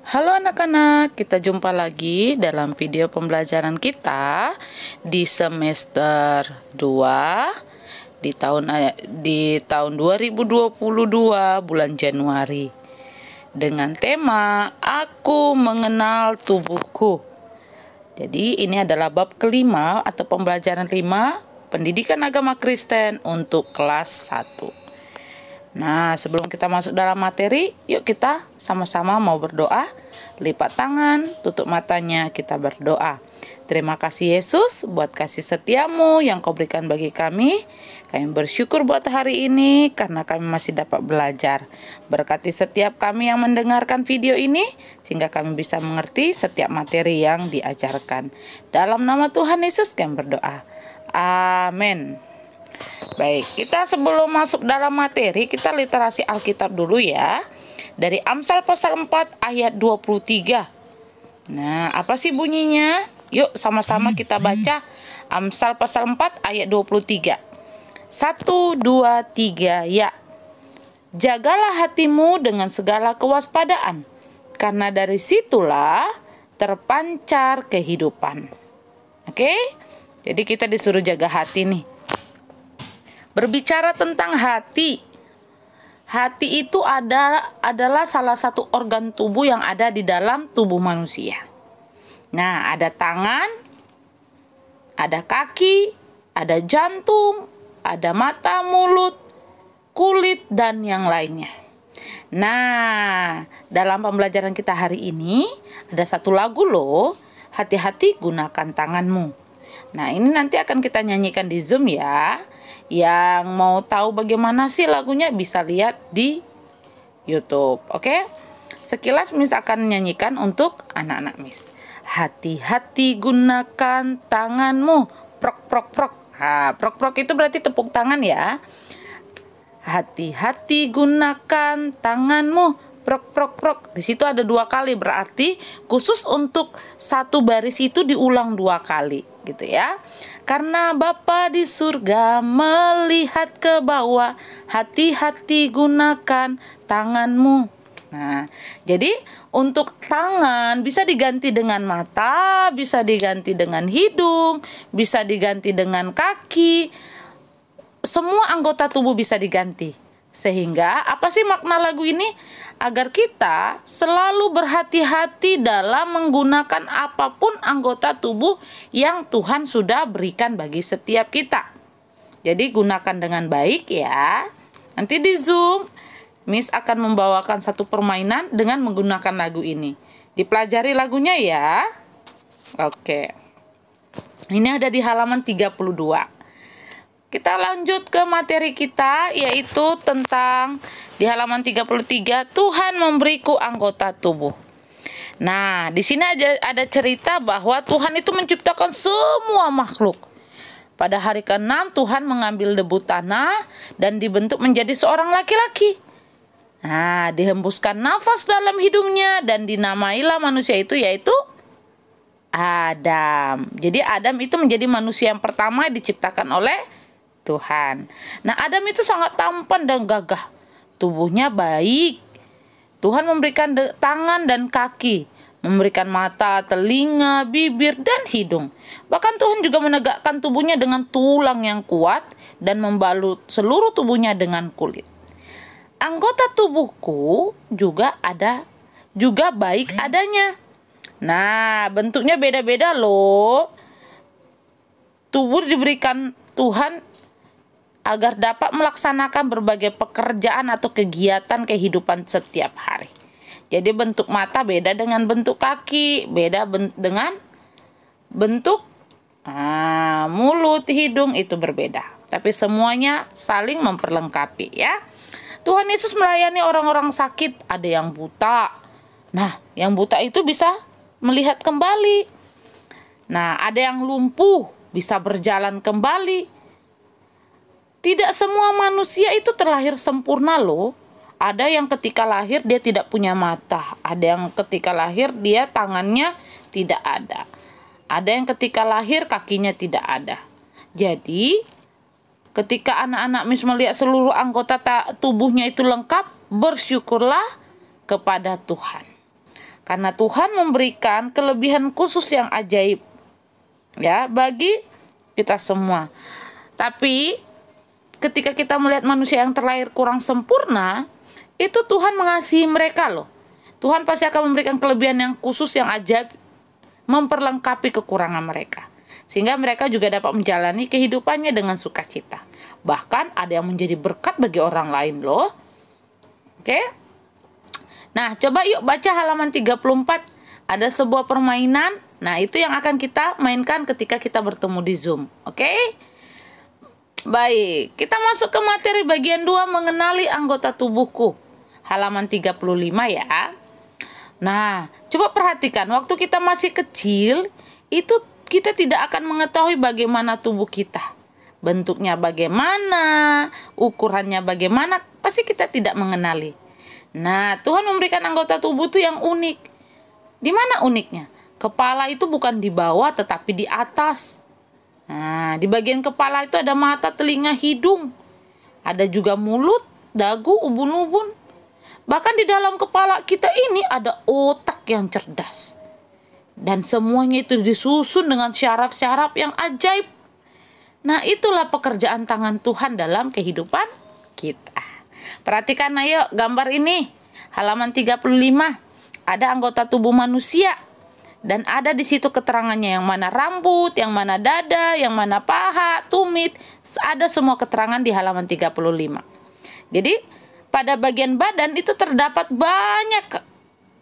Halo anak-anak, kita jumpa lagi dalam video pembelajaran kita di semester 2 di tahun 2022 bulan Januari dengan tema Aku Mengenal Tubuhku. Jadi ini adalah bab kelima atau pembelajaran 5 Pendidikan Agama Kristen untuk kelas 1. Nah, sebelum kita masuk dalam materi, yuk kita sama-sama mau berdoa. Lipat tangan, tutup matanya, kita berdoa. Terima kasih Yesus buat kasih setiamu yang kau berikan bagi kami. Kami bersyukur buat hari ini karena kami masih dapat belajar. Berkati setiap kami yang mendengarkan video ini, sehingga kami bisa mengerti setiap materi yang diajarkan. Dalam nama Tuhan Yesus kami berdoa. Amin. Baik, kita sebelum masuk dalam materi, kita literasi Alkitab dulu ya. Dari Amsal pasal 4 ayat 23. Nah, apa sih bunyinya? Yuk sama-sama kita baca Amsal pasal 4 ayat 23. 1, 2, 3, ya. Jagalah hatimu dengan segala kewaspadaan, karena dari situlah terpancar kehidupan. Oke? Jadi kita disuruh jaga hati nih. Berbicara tentang hati. Hati itu adalah salah satu organ tubuh yang ada di dalam tubuh manusia. Nah, ada tangan, ada kaki, ada jantung, ada mata, mulut, kulit, dan yang lainnya. Nah, dalam pembelajaran kita hari ini ada satu lagu loh. Hati-hati gunakan tanganmu. Nah, ini nanti akan kita nyanyikan di Zoom ya. Yang mau tahu bagaimana sih lagunya bisa lihat di YouTube, oke? Sekilas Miss akan nyanyikan untuk anak-anak Miss. Hati-hati gunakan tanganmu, prok prok prok. Nah, prok prok itu berarti tepuk tangan ya. Hati-hati gunakan tanganmu, prok prok prok. Di situ ada 2 kali, berarti khusus untuk satu baris itu diulang 2 kali. Gitu ya. Karena Bapa di surga melihat ke bawah, hati-hati gunakan tanganmu. Nah, jadi untuk tangan bisa diganti dengan mata, bisa diganti dengan hidung, bisa diganti dengan kaki. Semua anggota tubuh bisa diganti. Sehingga apa sih makna lagu ini? Agar kita selalu berhati-hati dalam menggunakan apapun anggota tubuh yang Tuhan sudah berikan bagi setiap kita. Jadi gunakan dengan baik ya. Nanti di Zoom, Miss akan membawakan satu permainan dengan menggunakan lagu ini. Dipelajari lagunya ya. Oke. Ini ada di halaman 32. Kita lanjut ke materi kita, yaitu tentang di halaman 33, Tuhan memberiku anggota tubuh. Nah, di sini ada cerita bahwa Tuhan itu menciptakan semua makhluk. Pada hari ke-6, Tuhan mengambil debu tanah dan dibentuk menjadi seorang laki-laki. Nah, dihembuskan nafas dalam hidungnya dan dinamailah manusia itu yaitu Adam. Jadi Adam itu menjadi manusia yang pertama diciptakan oleh Tuhan. Nah, Adam itu sangat tampan dan gagah. Tubuhnya baik. Tuhan memberikan tangan dan kaki, memberikan mata, telinga, bibir, dan hidung. Bahkan Tuhan juga menegakkan tubuhnya dengan tulang yang kuat dan membalut seluruh tubuhnya dengan kulit. Anggota tubuhku juga baik adanya. Nah, bentuknya beda-beda loh. Tubuh diberikan Tuhan agar dapat melaksanakan berbagai pekerjaan atau kegiatan kehidupan setiap hari. Jadi bentuk mata beda dengan bentuk kaki, beda dengan bentuk mulut, hidung itu berbeda. Tapi semuanya saling memperlengkapi ya. Tuhan Yesus melayani orang-orang sakit, ada yang buta. Nah, yang buta itu bisa melihat kembali. Nah, ada yang lumpuh, bisa berjalan kembali. Tidak semua manusia itu terlahir sempurna loh. Ada yang ketika lahir dia tidak punya mata. Ada yang ketika lahir dia tangannya tidak ada. Ada yang ketika lahir kakinya tidak ada. Jadi ketika anak-anak Miss melihat seluruh anggota tubuhnya itu lengkap, bersyukurlah kepada Tuhan. Karena Tuhan memberikan kelebihan khusus yang ajaib ya bagi kita semua. Tapi ketika kita melihat manusia yang terlahir kurang sempurna, itu Tuhan mengasihi mereka loh. Tuhan pasti akan memberikan kelebihan yang khusus yang ajaib, memperlengkapi kekurangan mereka, sehingga mereka juga dapat menjalani kehidupannya dengan sukacita. Bahkan ada yang menjadi berkat bagi orang lain loh. Oke? Nah, coba yuk baca halaman 34. Ada sebuah permainan. Nah, itu yang akan kita mainkan ketika kita bertemu di Zoom. Oke? Baik, kita masuk ke materi bagian 2, mengenali anggota tubuhku. Halaman 35 ya. Nah, coba perhatikan, waktu kita masih kecil, itu kita tidak akan mengetahui bagaimana tubuh kita. Bentuknya bagaimana, ukurannya bagaimana, pasti kita tidak mengenali. Nah, Tuhan memberikan anggota tubuh itu yang unik. Di mana uniknya? Kepala itu bukan di bawah tetapi di atas. Nah, di bagian kepala itu ada mata, telinga, hidung. Ada juga mulut, dagu, ubun-ubun. Bahkan di dalam kepala kita ini ada otak yang cerdas. Dan semuanya itu disusun dengan syaraf-syaraf yang ajaib. Nah, itulah pekerjaan tangan Tuhan dalam kehidupan kita. Perhatikan ayo gambar ini. Halaman 35. Ada anggota tubuh manusia. Dan ada di situ keterangannya, yang mana rambut, yang mana dada, yang mana paha, tumit. Ada semua keterangan di halaman 35. Jadi, pada bagian badan itu terdapat banyak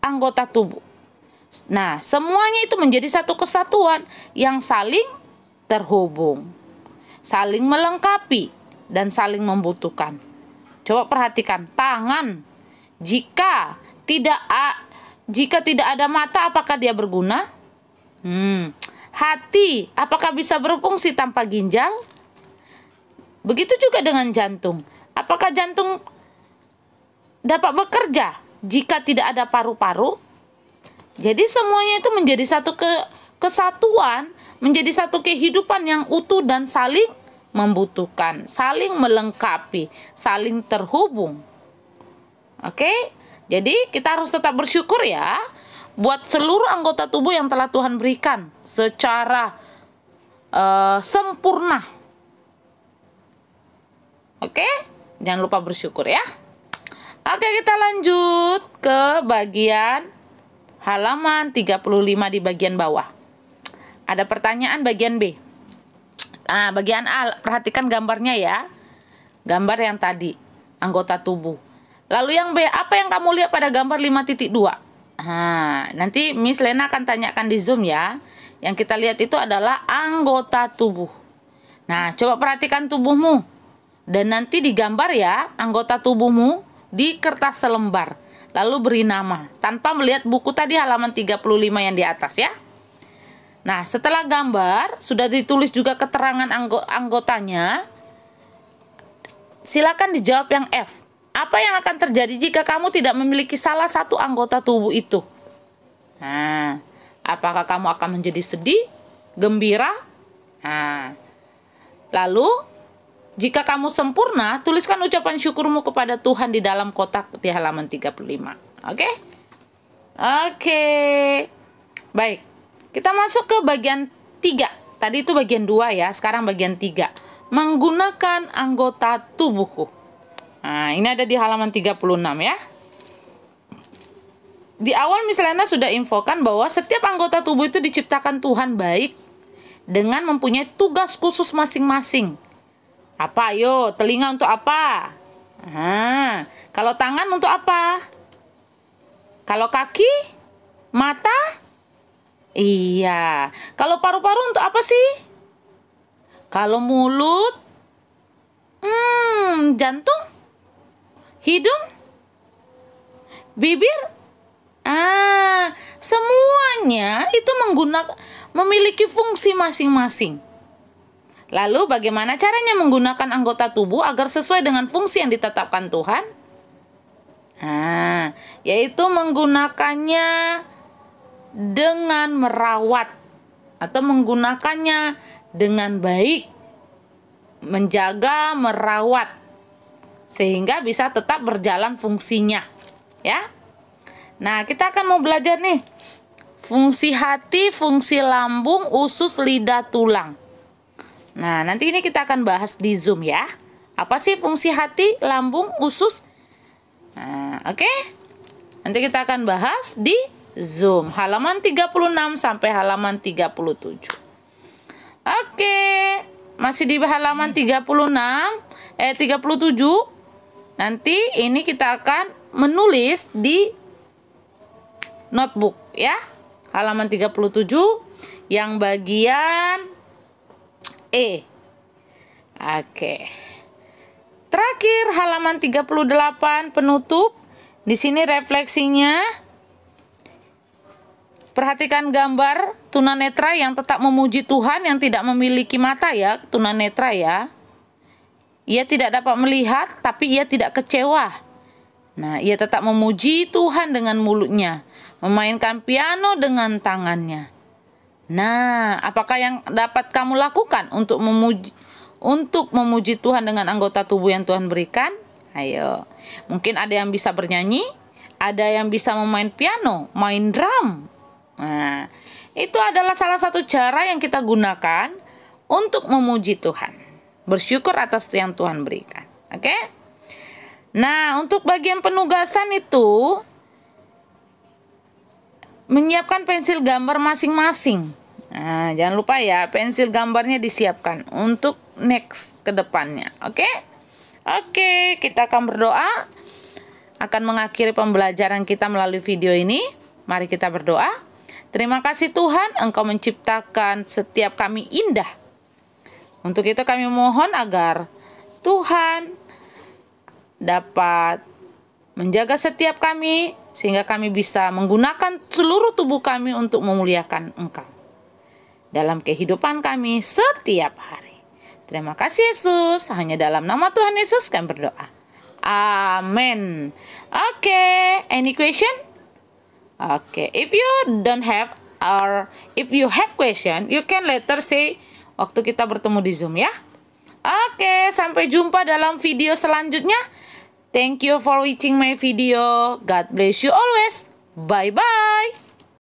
anggota tubuh. Nah, semuanya itu menjadi satu kesatuan yang saling terhubung, saling melengkapi, dan saling membutuhkan. Coba perhatikan, tangan. Jika tidak ada mata, apakah dia berguna? Hati, apakah bisa berfungsi tanpa ginjal? Begitu juga dengan jantung. Apakah jantung dapat bekerja jika tidak ada paru-paru? Jadi semuanya itu menjadi satu kesatuan, menjadi satu kehidupan yang utuh dan saling membutuhkan, saling melengkapi, saling terhubung. Oke? Jadi kita harus tetap bersyukur ya buat seluruh anggota tubuh yang telah Tuhan berikan secara sempurna. Oke? Jangan lupa bersyukur ya. Oke, kita lanjut ke bagian halaman 35 di bagian bawah. Ada pertanyaan bagian B. Nah, bagian A, perhatikan gambarnya ya. Gambar yang tadi, anggota tubuh. Lalu yang B, apa yang kamu lihat pada gambar 5.2? Nah, nanti Miss Lena akan tanyakan di Zoom ya. Yang kita lihat itu adalah anggota tubuh. Nah, coba perhatikan tubuhmu. Dan nanti digambar ya, anggota tubuhmu di kertas selembar, lalu beri nama tanpa melihat buku tadi halaman 35 yang di atas ya. Nah, setelah gambar sudah ditulis juga keterangan anggotanya. Silakan dijawab yang F. Apa yang akan terjadi jika kamu tidak memiliki salah satu anggota tubuh itu? Nah, apakah kamu akan menjadi sedih, gembira? Nah, lalu jika kamu sempurna, tuliskan ucapan syukurmu kepada Tuhan di dalam kotak di halaman 35. Oke? Oke. Baik. Kita masuk ke bagian 3. Tadi itu bagian 2 ya, sekarang bagian 3. Menggunakan anggota tubuhku. Nah, ini ada di halaman 36 ya. Di awal Miss Lena sudah infokan bahwa setiap anggota tubuh itu diciptakan Tuhan baik dengan mempunyai tugas khusus masing-masing. Apa ayo? Telinga untuk apa? Kalau tangan untuk apa? Kalau kaki? Mata? Iya. Kalau paru-paru untuk apa sih? Kalau mulut? Jantung? Hidung? Bibir? Semuanya itu memiliki fungsi masing-masing. Lalu bagaimana caranya menggunakan anggota tubuh agar sesuai dengan fungsi yang ditetapkan Tuhan? Yaitu menggunakannya dengan merawat atau menggunakannya dengan baik, menjaga, merawat sehingga bisa tetap berjalan fungsinya, ya. Nah, kita akan mau belajar nih. Fungsi hati, fungsi lambung, usus, lidah, tulang. Nah, nanti ini kita akan bahas di Zoom ya. Apa sih fungsi hati, lambung, usus? Nah, oke. Nanti kita akan bahas di Zoom. Halaman 36 sampai halaman 37. Oke. Masih di halaman 37. Nanti ini kita akan menulis di notebook ya. Halaman 37 yang bagian E. Oke. Terakhir halaman 38 penutup. Di sini refleksinya. Perhatikan gambar tunanetra yang tetap memuji Tuhan, yang tidak memiliki mata ya, tunanetra ya. Ia tidak dapat melihat, tapi ia tidak kecewa. Nah, ia tetap memuji Tuhan dengan mulutnya, memainkan piano dengan tangannya. Nah, apakah yang dapat kamu lakukan untuk memuji Tuhan dengan anggota tubuh yang Tuhan berikan? Ayo. Mungkin ada yang bisa bernyanyi, ada yang bisa memain piano, main drum. Nah, itu adalah salah satu cara yang kita gunakan untuk memuji Tuhan. Bersyukur atas yang Tuhan berikan. Oke? Nah, untuk bagian penugasan itu menyiapkan pensil gambar masing-masing. Nah, jangan lupa ya, pensil gambarnya disiapkan untuk next ke depannya. Oke? Oke, kita akan berdoa. Akan mengakhiri pembelajaran kita melalui video ini. Mari kita berdoa. Terima kasih Tuhan, Engkau menciptakan setiap kami indah. Untuk itu kami mohon agar Tuhan dapat menjaga setiap kami, sehingga kami bisa menggunakan seluruh tubuh kami untuk memuliakan Engkau dalam kehidupan kami setiap hari. Terima kasih Yesus, hanya dalam nama Tuhan Yesus kami berdoa. Amin. Oke, any question? Oke, if you don't have or if you have question, you can later say waktu kita bertemu di Zoom ya. Oke, sampai jumpa dalam video selanjutnya. Thank you for watching my video. God bless you always. Bye-bye.